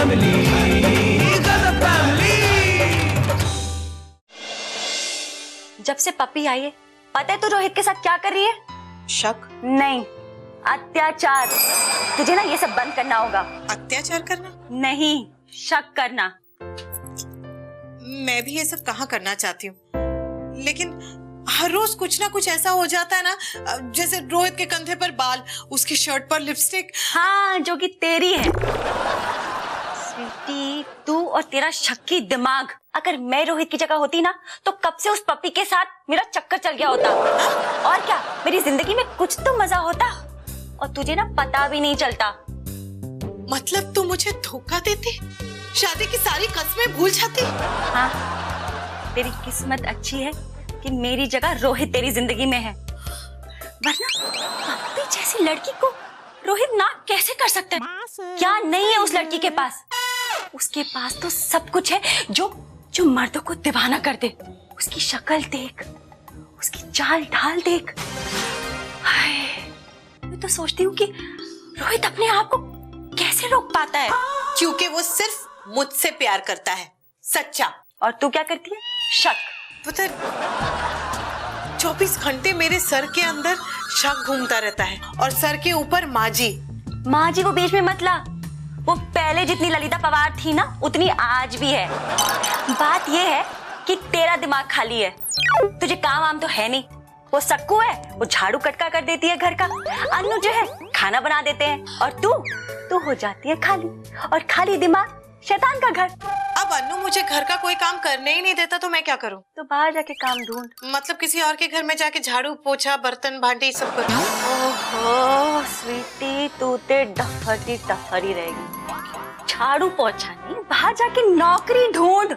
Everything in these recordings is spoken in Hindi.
फैमिली, गजब फैमिली। जब से पपी आई है, पता है तू रोहित के साथ क्या कर रही है? शक नहीं, अत्याचार। तुझे ना ये सब बंद करना होगा। अत्याचार करना नहीं, शक करना। मैं भी ये सब कहाँ करना चाहती हूँ, लेकिन हर रोज कुछ ना कुछ ऐसा हो जाता है ना, जैसे रोहित के कंधे पर बाल, उसकी शर्ट पर लिपस्टिक। हाँ, जो कि तेरी है। स्वीटी, तू और तेरा शक्की दिमाग, अगर मैं रोहित की जगह होती ना तो कब से उस पपी के साथ मेरा चक्कर चल गया होता। और क्या, मेरी जिंदगी में कुछ तो मजा होता और तुझे ना पता भी नहीं चलता। मतलब तू मुझे धोखा देती, शादी की सारी कस्में भूल जाती। हाँ, तेरी किस्मत अच्छी है कि मेरी जगह रोहित तेरी जिंदगी में है, वरना पपी जैसी लड़की को रोहित ना कैसे कर सकता है? क्या नहीं है उस लड़की के पास? उसके पास तो सब कुछ है जो मर्दों को दीवाना कर दे। उसकी शक्ल देख, उसकी चाल ढाल देख। हाय, मैं तो सोचती हूँ कि रोहित अपने आप को कैसे रोक पाता है। क्योंकि वो सिर्फ मुझसे प्यार करता है, सच्चा। और तू क्या करती है? शक। पता 24 घंटे मेरे सर के अंदर शक घूमता रहता है, और सर के ऊपर माजी। माजी को बीच में मत ला। वो पहले जितनी ललिता पवार थी ना, उतनी आज भी है। बात ये है कि तेरा दिमाग खाली है, तुझे काम वाम तो है नहीं। वो सक्कू है, वो झाड़ू कटका कर देती है घर का। अन्नू जो है खाना बना देते हैं, और तू हो जाती है खाली, और खाली दिमाग शैतान का घर। अब अन्नू मुझे घर का कोई काम करने ही नहीं देता, तो मैं क्या करूं? तो बाहर जाके काम ढूंढ। मतलब किसी और के घर में जाके झाड़ू पोछा बर्तन भांडी सब करूं। ओहो स्वीटी, तू ते डफरी रहेगी। झाड़ू पोछा नहीं, बाहर जाके नौकरी ढूंढ।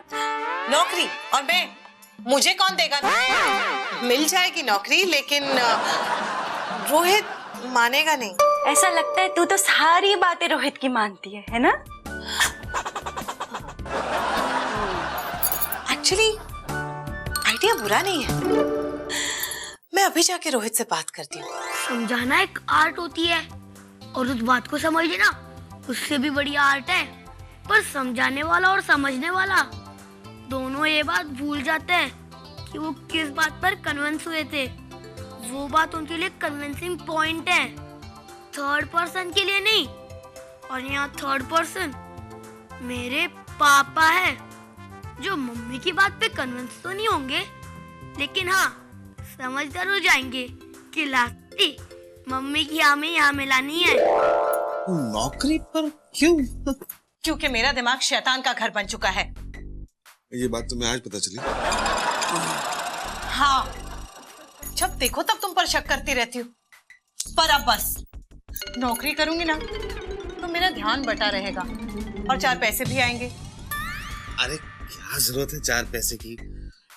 नौकरी? और मैं, मुझे कौन देगा? मिल जाएगी नौकरी, लेकिन रोहित मानेगा नहीं। ऐसा लगता है तू तो सारी बातें रोहित की मानती है ना? एक्चुअली आइडिया बुरा नहीं है। मैं अभी जाके रोहित से बात करती हूँ। समझाना एक आर्ट होती है, और उस बात को समझ लेना उससे भी बड़ी आर्ट है। पर समझाने वाला और समझने वाला दोनों ये बात भूल जाते हैं कि वो किस बात पर कन्विंस हुए थे। वो बात उनके लिए कन्विंसिंग पॉइंट है, थर्ड पर्सन के लिए नहीं। और यहाँ थर्ड पर्सन मेरे पापा है, जो मम्मी की बात पे कन्विंस तो नहीं होंगे, लेकिन हाँ समझ जरूर जाएंगे कि लास्टी मम्मी की हमें यहाँ मिलानी है। नौकरी पर क्यों? क्योंकि मेरा दिमाग शैतान का घर बन चुका है। ये बात तुम्हें आज पता चली? हाँ, जब देखो तब तुम पर शक करती रहती हूँ। पर अब बस, नौकरी करूंगी ना तो मेरा ध्यान बटा रहेगा, और 4 पैसे भी आएंगे। अरे क्या जरूरत है 4 पैसे की?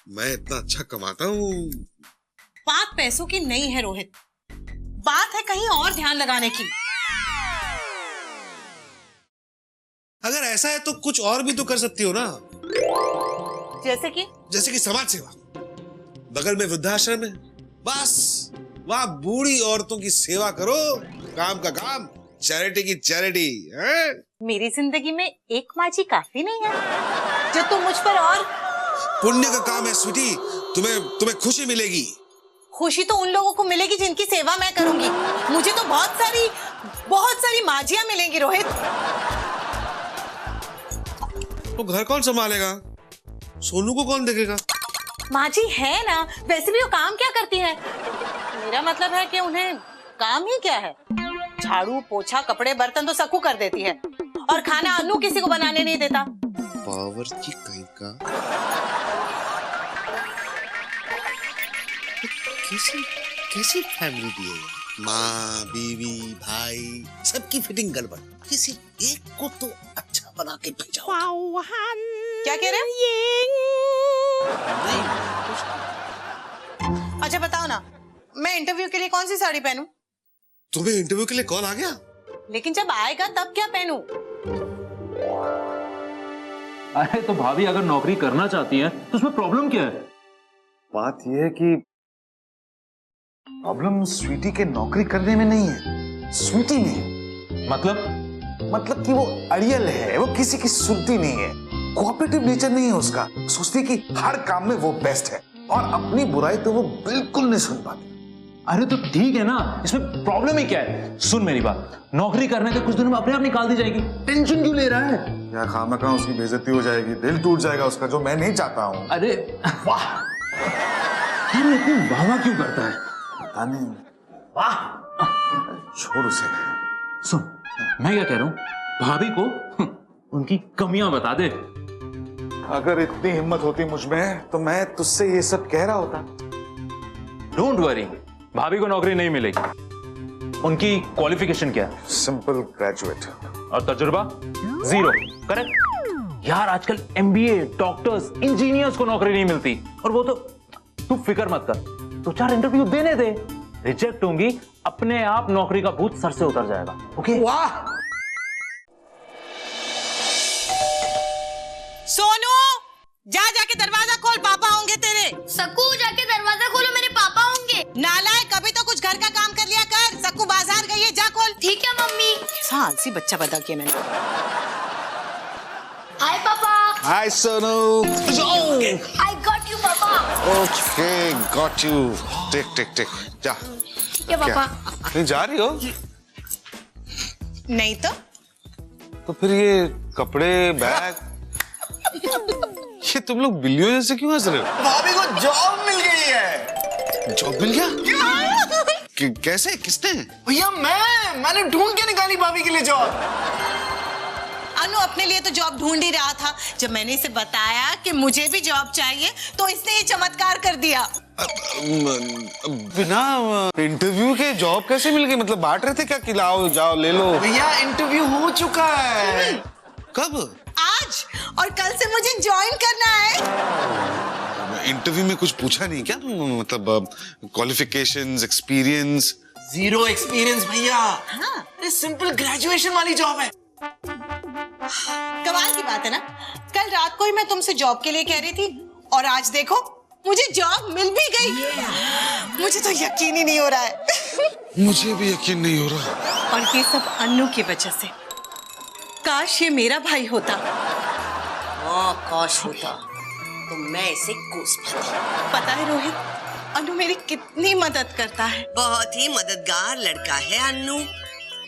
मैं इतना अच्छा कमाता हूँ। बात पैसों की नहीं है रोहित, बात है कहीं और ध्यान लगाने की। अगर ऐसा है तो कुछ और भी तो कर सकती हो ना। जैसे कि समाज सेवा। बगल में वृद्धाश्रम है, बस वहां बूढ़ी औरतों की सेवा करो। काम का काम, चैरिटी की चैरिटी है? मेरी जिंदगी में एक माजी काफी नहीं है जो तुम मुझ पर और। पुण्य का काम है स्वीटी, तुम्हें खुशी मिलेगी। खुशी तो उन लोगों को मिलेगी जिनकी सेवा मैं करूंगी। मुझे तो बहुत सारी माजियां मिलेंगी रोहित। तो घर कौन संभालेगा? सोनू को कौन देखेगा? माजी है ना, वैसे भी वो काम क्या करती है? मेरा मतलब है कि उन्हें काम ही क्या है? झाड़ू पोछा कपड़े बर्तन तो सक्कू कर देती है, और खाना अन्नू किसी को बनाने नहीं देता। पावर की कहीं का। कैसी फैमिली दी है? माँ, बीवी, भाई, सबकी फिटिंग गड़बड़। किसी एक को तो अच्छा बना के भेजाओ। क्या कह रहे हो? अच्छा बताओ ना, मैं इंटरव्यू के लिए कौन सी साड़ी पहनूं? तुम्हें इंटरव्यू के लिए कॉल आ गया? लेकिन जब आएगा तब क्या पहनूं? अरे तो भाभी अगर नौकरी करना चाहती हैं तो उसमें प्रॉब्लम क्या है? बात यह है कि प्रॉब्लम स्वीटी के नौकरी करने में नहीं है, स्वीटी में। मतलब मतलब कि वो अड़ियल है, वो किसी की सुनती नहीं है, कोऑपरेटिव नेचर नहीं है उसका, सोचती है कि हर काम में वो बेस्ट है और अपनी बुराई तो वो बिल्कुल नहीं सुन पाती। अरे तो ठीक है ना, इसमें प्रॉब्लम ही क्या है? सुन मेरी बात, नौकरी करने के कुछ दिनों में अपने आप निकाल दी जाएगी, टेंशन क्यों ले रहा है? या खामखा उसकी बेइज्जती हो जाएगी, दिल टूट जाएगा उसका, जो मैं नहीं चाहता हूँ। अरे वाह, अरे इतनी वाह क्यों करता है? पता नहीं, वाह, छोड़ उसे। सुन मैं क्या कह रहा हूँ, भाभी को उनकी कमियां बता दे। अगर इतनी हिम्मत होती मुझ में तो मैं तुझसे ये सब कह रहा होता। डोंट वरी, भाभी को नौकरी नहीं मिलेगी। उनकी क्वालिफिकेशन क्या है? Simple graduate. और तजुर्बा? 0। करेक्ट यार, आजकल MBA, डॉक्टर्स, इंजीनियर्स को नौकरी नहीं मिलती। और वो तो तू फिक्र मत कर, 2-4 इंटरव्यू देने दे, रिजेक्ट होंगी, अपने आप नौकरी का भूत सर से उतर जाएगा। ओके? वाह। सोनू, जा जाके दरवाजा खोल, पापा होंगे तेरे। सकू जाके दरवाजा खोलो, मेरे पापा होंगे। नालायक, कभी तो कुछ घर का काम कर लिया कर। सक्कू बाजार गई है, जा खोल। ठीक है मम्मी। आलसी बच्चा बता के मैंने। Hi papa. Hi Sonu. I got you papa. Okay, got you. Take take take, जा। ये पापा। कहीं जा रही हो? नहीं तो फिर ये कपड़े, बैग ये तुम लोग बिल्लियों जैसे क्यों हंस रहे हो? भाभी को जॉब मिल गई है। जॉब मिल गया? कैसे, किसने? भैया मैंने ढूंढ के निकाली भाभी के लिए जॉब। अनु अपने लिए तो जॉब ढूंढ ही रहा था। जब मैंने इसे बताया कि मुझे भी जॉब चाहिए तो इसने ये चमत्कार कर दिया। बिना इंटरव्यू के जॉब कैसे मिल गई? मतलब बांट रहे थे क्या कि लाओ जाओ ले लो? भैया इंटरव्यू हो चुका है। कब? आज, और कल से मुझे ज्वाइन करना है। इंटरव्यू में कुछ पूछा नहीं क्या? मतलब क्वालिफिकेशंस, एक्सपीरियंस? 0 एक्सपीरियंस भैया। हाँ। ये सिंपल ग्रेजुएशन वाली जॉब है। कमाल की बात है ना, कल रात को ही मैं तुमसे जॉब के लिए कह रही थी और आज देखो मुझे जॉब मिल भी गई। मुझे तो यकीन ही नहीं हो रहा है। मुझे भी यकीन नहीं हो रहा। और ये सब अन्नू की वजह से। काश ये मेरा भाई होता। काश होता तो मैं इसे कोस पाती। पता है रोहित, अन्नू मेरी कितनी मदद करता है। बहुत ही मददगार लड़का है अन्नू।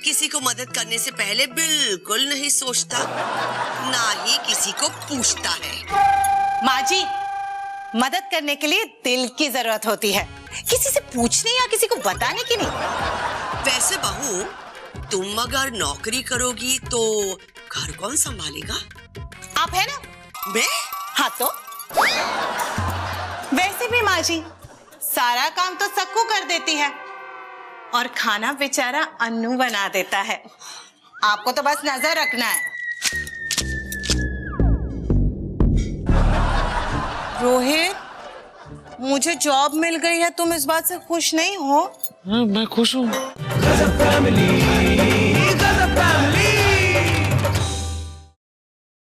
किसी को मदद करने से पहले बिल्कुल नहीं सोचता, ना ही किसी को पूछता है। माँ जी, मदद करने के लिए दिल की जरूरत होती है, किसी से पूछने या किसी को बताने की नहीं। वैसे बहू, तुम अगर नौकरी करोगी तो घर कौन संभालेगा? आप है ना? मैं? हाँ तो वैसे भी माँ जी, सारा काम तो सक्कू कर देती है और खाना बेचारा अन्नू बना देता है। आपको तो बस नजर रखना है। रोहित, मुझे जॉब मिल गई है, तुम इस बात से खुश नहीं हो? मैं खुश हूँ। फैमिली